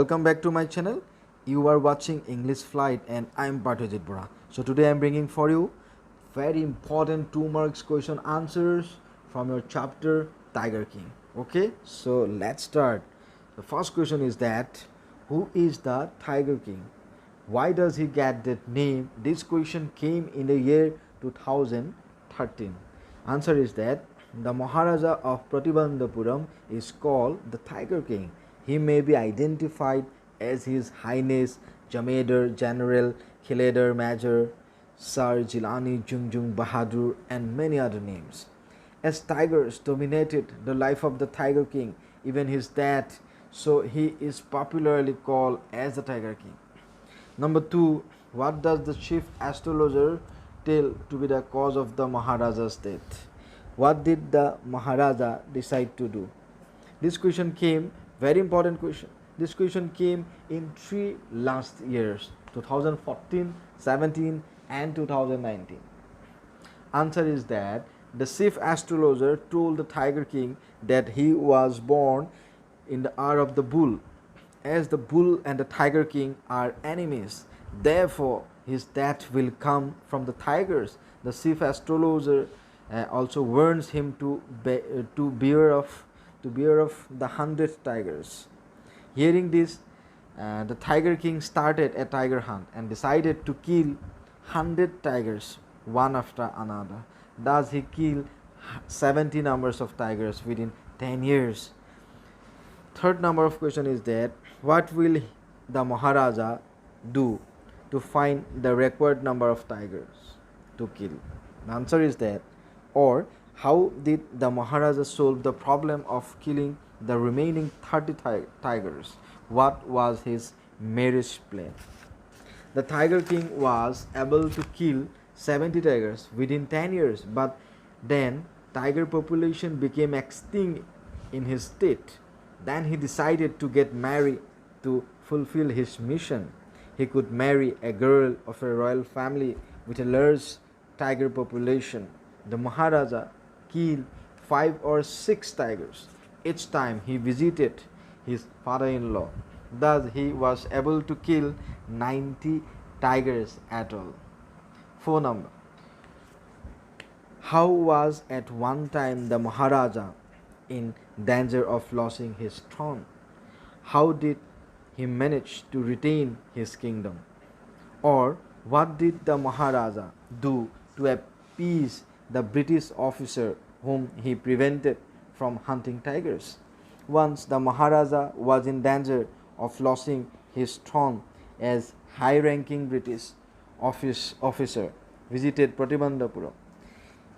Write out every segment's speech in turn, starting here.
Welcome back to my channel. You are watching English Flight and I am Partejit Bora. So today I am bringing for you very important 2 marks question answers from your chapter Tiger King. Okay, so let's start. The first question is that who is the Tiger King? Why does he get that name? This question came in the year 2013. Answer is that the Maharaja of Pratibandhapuram is called the Tiger King. He may be identified as His Highness Jamadar General Khiledar Major Sir Jilani Jungjung Bahadur and many other names. As tigers dominated the life of the Tiger King, even his death, so he is popularly called as the Tiger King. Number 2. What does the chief astrologer tell to be the cause of the Maharaja's death? What did the Maharaja decide to do? This question came, very important question. This question came in 3 last years, 2014, 17 and 2019. Answer is that the chief astrologer told the Tiger King that he was born in the hour of the bull. As the bull and the Tiger King are enemies, therefore his death will come from the tigers. The chief astrologer also warns him to beware of the 100 tigers. Hearing this, the Tiger King started a tiger hunt and decided to kill 100 tigers one after another. Thus he killed 70 numbers of tigers within 10 years. Third number of question is that what will the Maharaja do to find the required number of tigers to kill? The answer is that, or how did the Maharaja solve the problem of killing the remaining 30 tigers? What was his marriage plan? The Tiger King was able to kill 70 tigers within 10 years, but then tiger population became extinct in his state. Then he decided to get married to fulfill his mission. He could marry a girl of a royal family with a large tiger population. The Maharaja killed 5 or 6 tigers each time he visited his father-in-law. Thus he was able to kill 90 tigers at all. 4 number. How was at one time the Maharaja in danger of losing his throne? How did he manage to retain his kingdom? Or what did the Maharaja do to appease the British officer whom he prevented from hunting tigers? Once the Maharaja was in danger of losing his throne as high-ranking British officer visited Pratibandhapuram.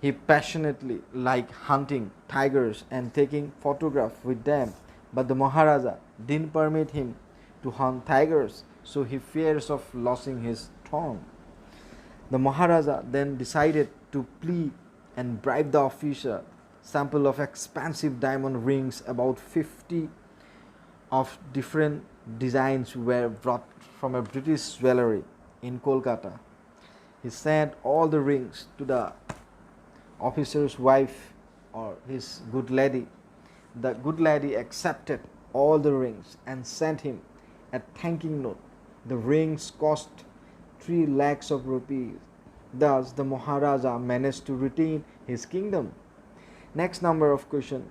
He passionately liked hunting tigers and taking photographs with them, but the Maharaja didn't permit him to hunt tigers, so he fears of losing his throne. The Maharaja then decided to plead and bribe the officer. Sample of expensive diamond rings, about 50 of different designs, were brought from a British jewellery in Kolkata. He sent all the rings to the officer's wife or his good lady. The good lady accepted all the rings and sent him a thanking note. The rings cost 3 lakhs of rupees. Thus the Maharaja managed to retain his kingdom. Next number of question.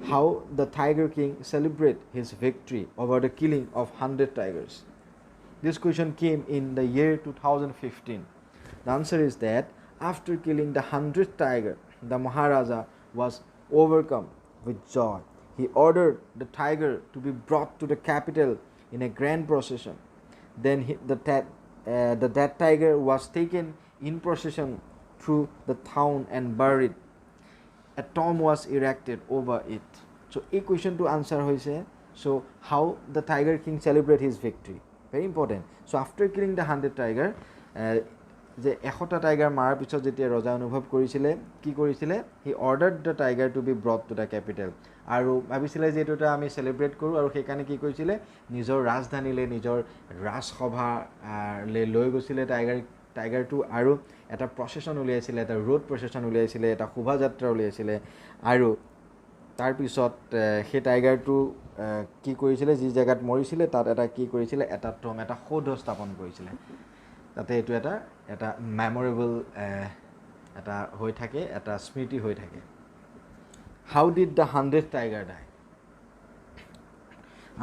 How the Tiger King celebrate his victory over the killing of 100 tigers? This question came in the year 2015. The answer is that after killing the 100 tiger, the Maharaja was overcome with joy. He ordered the tiger to be brought to the capital in a grand procession. Then the dead tiger was taken in procession through the town and buried. A tomb was erected over it. So, a question to answer hoise. So, how the Tiger King celebrate his victory? Very important. So, after killing the 100 tiger, যে 100টা tiger মাৰাৰ পিছত যেতিয়া ৰজা অনুভৱ কৰিছিলে কি কৰিছিলে he ordered the tiger to be brought to the capital আৰু ভাবিছিলে যে এইটো আমি সেলিব্ৰেট কৰোঁ আৰু সেইকাৰণে কি কৰিছিলে নিজৰ ৰাজধানীলৈ নিজৰ ৰাজসভালৈ লৈ গৈছিলে টাইগাৰটো আৰু এটা প্ৰচেছন উলিয়াইছিলে এটা ৰোড প্ৰচেছন উলিয়াইছিলে এটা শোভাযাত্ৰা উলিয়াইছিলে আৰু তাৰপিছত সেই টাইগাৰটো কি কৰিছিলে, যি জেগাত মৰিছিলে তাত এটা কি কৰিছিলে, এটা সৌধ স্থাপন কৰিছিলে, যাতে এইটো এটা মেমৰেবল এটা হৈ থাকে, এটা স্মৃতি হৈ থাকে। How did the 100th tiger die?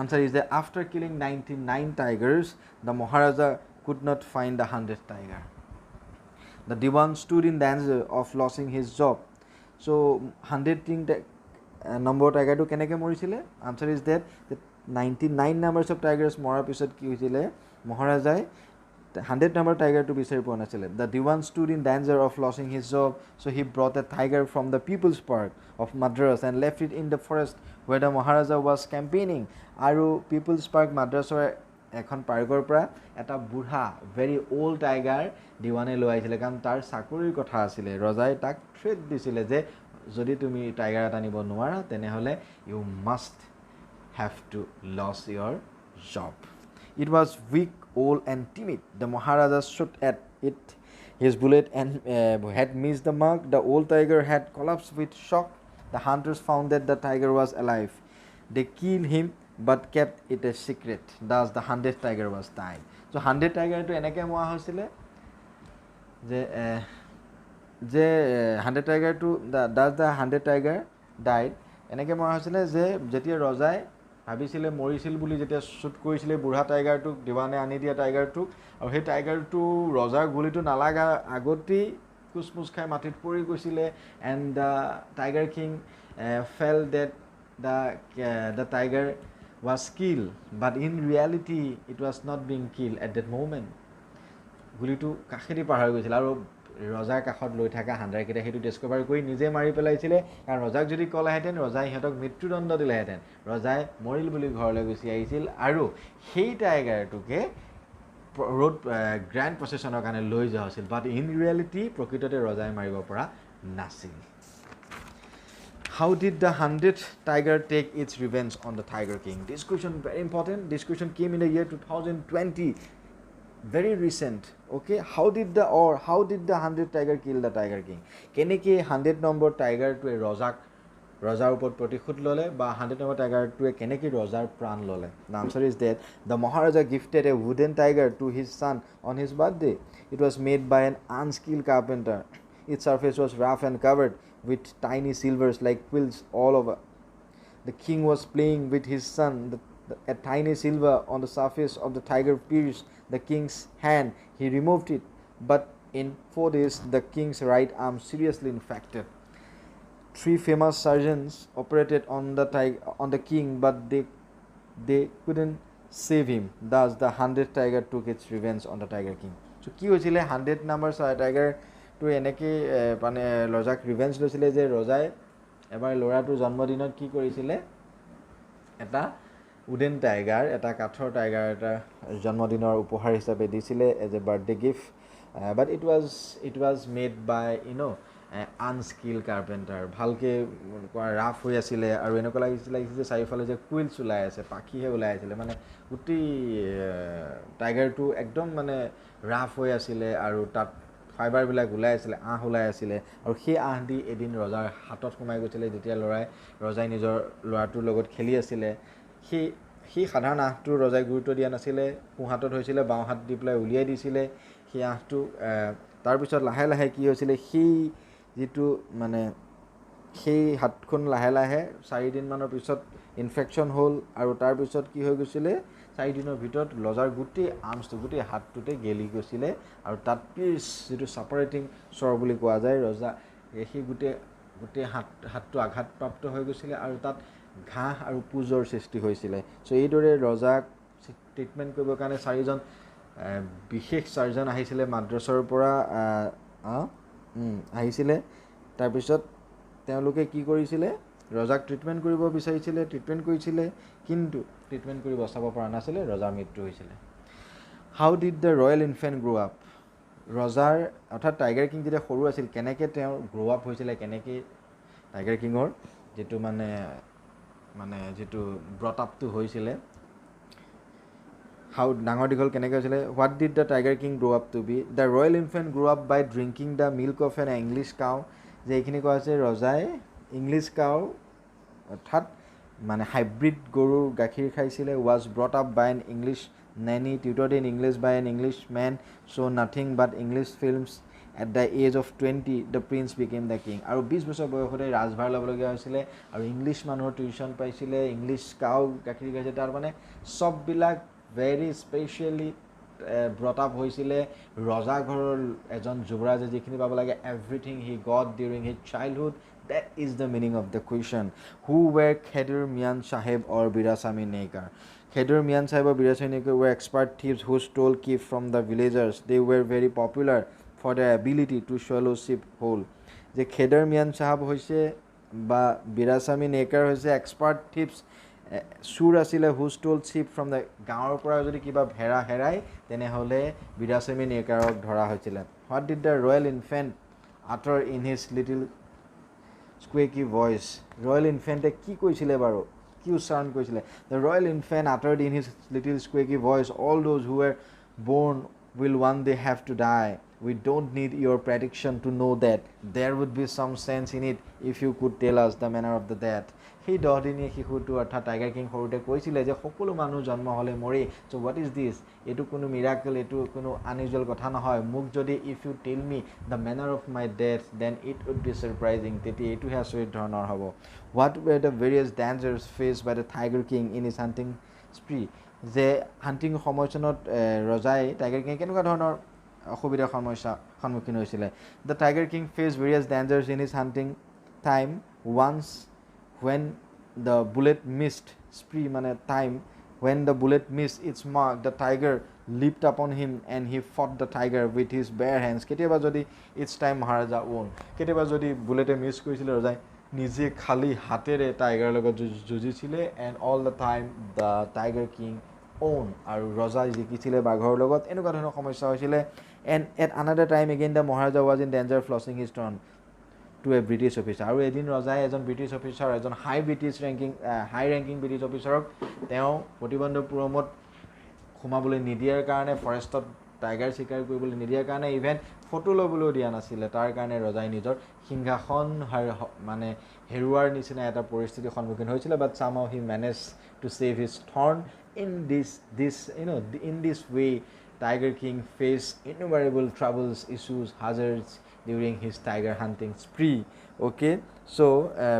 Answer is that after killing 99 tigers, the Maharaja could not find the 100th tiger. The Diwan stood in danger of losing his job. So 100 number tiger to keneke morisile? Answer is that 99 numbers of tigers mora pisot ki hoisile, Maharaja 100 number tiger to বিচাৰি পোৱা নাছিলে. The Diwan stood in danger of losing his job, so he brought a tiger from the People's Park of Madras and left it in the forest where the Maharaja was campaigning. আৰু People's Park Madrasৰ এখন পাৰ্কৰ পৰা এটা বুঢ়া very old tiger Deewane লৈ আহিছিলে, কাৰণ তাৰ চাকৰিৰ কথা আছিলে। ৰজাই তাক থ্ৰেট দিছিলে যে যদি তুমি টাইগাৰ এটা নিব নোৱাৰা তেনেহ'লে you must have to lose your job. It was weak, old and timid. The Maharaja shot at it. His bullet and had missed the mark. The old tiger had collapsed with shock. The hunters found that the tiger was alive. They killed him but kept it a secret. Thus the 100th tiger was died. So 100 tiger to enake moa hoisile je 100 tiger to thus the 100 tiger died. এনেকে মৰা হৈছিলে যে যেতিয়া ৰজাই ভাবিছিলে মৰিছিল বুলি, যেতিয়া shoot কৰিছিলে বুঢ়া টাইগাৰটোক, দিৱানে আনি দিয়া টাইগাৰটোক, আৰু সেই টাইগাৰটো ৰজাৰ গুলিটো নালাগা আগতেই কুচমুচ খাই মাটিত পৰি গৈছিলে। And the tiger king fell dead the tiger was killed, but in reality it was not being killed at that moment. গুলিটো কাষেদি পাৰ হৈ গৈছিল আৰু ৰজাৰ কাষত লৈ থকা হান্দাৰকেইটা সেইটো ডিস্কভাৰ কৰি নিজে মাৰি পেলাইছিলে, কাৰণ ৰজাক যদি ক'লাহেঁতেন ৰজাই সিহঁতক মৃত্যুদণ্ড দিলেহেঁতেন। ৰজাই মৰিল বুলি ঘৰলৈ গুচি আহিছিল আৰু সেই টাইগাৰটোকে ৰোড গ্ৰেণ্ড প্ৰচেছনৰ কাৰণে লৈ যোৱা হৈছিল, বাট ইন ৰিয়েলিটি প্ৰকৃততে ৰজাই মাৰিব পৰা নাছিল। How did the 100th tiger take its revenge on the Tiger King? This question very important. This question came in the year 2020, very recent. Okay, how did the 100th tiger kill the Tiger King? Keneke 100 number tiger to a Rajar upor protikhut lole ba 100 number tiger to a keneke Rajar pran lole? The answer is that the Maharaja gifted a wooden tiger to his son on his birthday. It was made by an unskilled carpenter. Its surface was rough and covered with tiny silvers like quills all over. The king was playing with his son. A tiny silver on the surface of the tiger pierced the king's hand. He removed it, but in 4 days the king's right arm seriously infected. 3 famous surgeons operated on the king, but they couldn't save him. Thus the 100th tiger took its revenge on the Tiger King. So কি হৈছিলে 100 number tiger তো এনেকৈ মানে ৰজাক revenge লৈছিলে যে ৰজাই এবাৰ ল'ৰাটোৰ জন্মদিনত কি কৰিছিলে, এটা উডেন টাইগাৰ, এটা কাঠৰ টাইগাৰ এটা জন্মদিনৰ উপহাৰ হিচাপে দিছিলে as a birthday gift, but it was made by unskill carpenter. ভালকৈ ৰাফ হৈ আছিলে আৰু এনেকুৱা লাগিছিলে যে চাৰিওফালে যে কুইলছ ওলাই আছে, পাখিহে ওলাই আছিলে, মানে গোটেই টাইগাৰটো একদম মানে ৰাফ হৈ আছিলে আৰু তাত ফাইবাৰবিলাক ওলাই আছিলে, আঁহ ওলাই আছিলে, আৰু সেই আঁহ দি এদিন ৰজাৰ হাতত সোমাই গৈছিলে। যেতিয়া ৰজাই নিজৰ ল'ৰাটোৰ লগত খেলি আছিলে, সেই সাধাৰণ আঁহটো ৰজাই গুৰুত্ব দিয়া নাছিলে, সোঁহাতত হৈছিলে, বাওঁ হাত দি পেলাই উলিয়াই দিছিলে সেই আঁহটো। তাৰপিছত লাহে লাহে কি হৈছিলে, সেই যিটো মানে সেই হাতখন লাহে লাহে 4 দিনমানৰ পিছত ইনফেকশ্যন হ'ল, আৰু তাৰপিছত কি হৈ গৈছিলে, 4 দিনৰ ভিতৰত ৰজাৰ গোটেই আৰ্মছটো, গোটেই হাতটোতে গেলি গৈছিলে, আৰু তাত পিচ যিটো ছাপাৰেটিং স্বৰ বুলি কোৱা যায়, ৰজা সেই গোটেই হাতটো আঘাতপ্ৰাপ্ত হৈ গৈছিলে, আৰু তাত ঘাঁহ আৰু পুজৰ সৃষ্টি হৈছিলে। চ' এইদৰে ৰজাক ট্ৰিটমেণ্ট কৰিবৰ কাৰণে 4জন বিশেষ চাৰ্জন আহিছিলে মাদ্ৰাছৰ পৰা আহিছিলে। তাৰপিছত তেওঁলোকে কি কৰিছিলে, ৰজাক ট্ৰিটমেণ্ট কৰিব বিচাৰিছিলে, ট্ৰিটমেণ্ট কৰিছিলে, কিন্তু ট্ৰিটমেণ্ট কৰি বচাব পৰা নাছিলে, ৰজাৰ মৃত্যু হৈছিলে। How did the royal infant grow' up? ৰজাৰ অৰ্থাৎ টাইগাৰ কিং যেতিয়া সৰু আছিল কেনেকৈ তেওঁৰ গ্ৰ' আপ হৈছিলে, কেনেকৈ টাইগাৰ কিঙৰ যিটো মানে যিটো ব্ৰট আপটো হৈছিলে, হাউ ডাঙৰ দীঘল কেনেকৈ হৈছিলে। What did the tiger king grow' up to be? The royal infant grow' up by drinking the milk of an English cow. যে এইখিনি কোৱা হৈছে ৰজাই ইংলিছ কাউ অৰ্থাৎ মানে হাইব্ৰিড গৰুৰ গাখীৰ খাইছিলে, was brought up by an English nanny, tutored in English by an English man, saw nothing but English films. At the age of 20 the prince became the king. আৰু 20 বছৰ বয়সতে ৰাজভাৰ ল'বলগীয়া হৈছিলে আৰু ইংলিছ মানুহৰ টিউশ্যন পাইছিলে, ইংলিছ কাউ গাখীৰ খাইছে, তাৰ মানে চববিলাক ভেৰি স্পেচিয়েলি ব্ৰট আপ হৈছিলে ৰজা ঘৰৰ এজন যুৱৰাজে যিখিনি পাব লাগে everything he got during his childhood. That is the meaning of the question. Who were Khader Mian Sahib or Birasami Nekar? Khader Mian Sahib or Birasami Nekar were expert thieves who stole keep from the villagers. They were very popular for their ability to swallow sheep whole. যে খেডাৰ মিয়ান চাহাব হৈছে বা বিৰাছামী নেকাৰ হৈছে expert থিপছ চুৰ আছিলে হু stall chip from the গাঁৱৰ পৰা যদি কিবা ভেড়া হেৰাই তেনেহ'লে বিৰাছামী নেকাৰক ধৰা হৈছিলে. What did the royal infant utter in his little squeaky voice? Royal ইনফেণ্টে কি কৈছিলে বাৰু, কি উচ্চাৰণ কৰিছিলে? The royal infant uttered in his little squeaky voice, all those who were born will one day have to die. We don't need your prediction to know that. There would be some sense in it if you could tell us the manner of the death. সেই 10 দিনীয়া শিশুটো অৰ্থাৎ tiger king সৰুতে কৈছিলে যে সকলো মানুহ জন্ম হ'লে মৰে. চ' হোৱাট ইজ দিছ? এইটো কোনো মিৰাকেল, এইটো কোনো আনইউজুৱেল কথা নহয়. মোক যদি if you tell me the manner of my death then it would be surprising. তেতিয়া এইটোহে আচৰিত ধৰণৰ হ'ব. What were the various dangers faced by the tiger king in his hunting spree? যে হাণ্টিং সময়ছোৱাত ৰজাই টাইগাৰ কিং কেনেকুৱা ধৰণৰ অসুবিধাৰ সন্মুখীন হৈছিলে? The tiger king faced various dangers in his hunting time. Once when the bullet missed spree মানে time when the bullet missed its mark the tiger leaped upon him and he fought the tiger with his bare hands. কেতিয়াবা যদি it's time Maharaja won, কেতিয়াবা যদি বুলেটে miss কৰিছিলে ৰজাই নিজে খালি হাতেৰে টাইগাৰৰ লগত যুঁজিছিলে and all the time the tiger king own আৰু ৰজাই জিকিছিলে বাঘৰ লগত. এনেকুৱা ধৰণৰ সমস্যা হৈছিলে. and at another time again the Maharaja was in danger of losing his throne to a British officer. আৰু এদিন ৰজাই এজন ব্ৰিটিছ অফিচাৰ, এজন হাই ৰেংকিং ব্ৰিটিছ অফিচাৰক তেওঁ প্ৰতিবন্ধপুৰমত সোমাবলৈ নিদিয়াৰ কাৰণে, ফৰেষ্টত টাইগাৰ চিকাৰ কৰিবলৈ নিদিয়াৰ কাৰণে, ইভেন ফটো ল'বলৈও দিয়া নাছিলে. তাৰ কাৰণে ৰজাই নিজৰ সিংহাসন মানে হেৰুৱাৰ নিচিনা এটা পৰিস্থিতিৰ সন্মুখীন হৈছিলে. বাট somehow he managed to save his throne. In this way Tiger King faced innumerable troubles, issues, hazards during his tiger hunting spree. Okay, so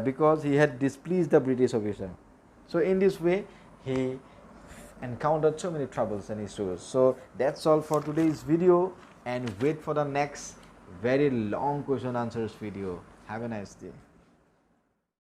because he had displeased the British officer, so in this way he encountered so many troubles and issues. So that's all for today's video, and wait for the next very long question answers video. Have a nice day.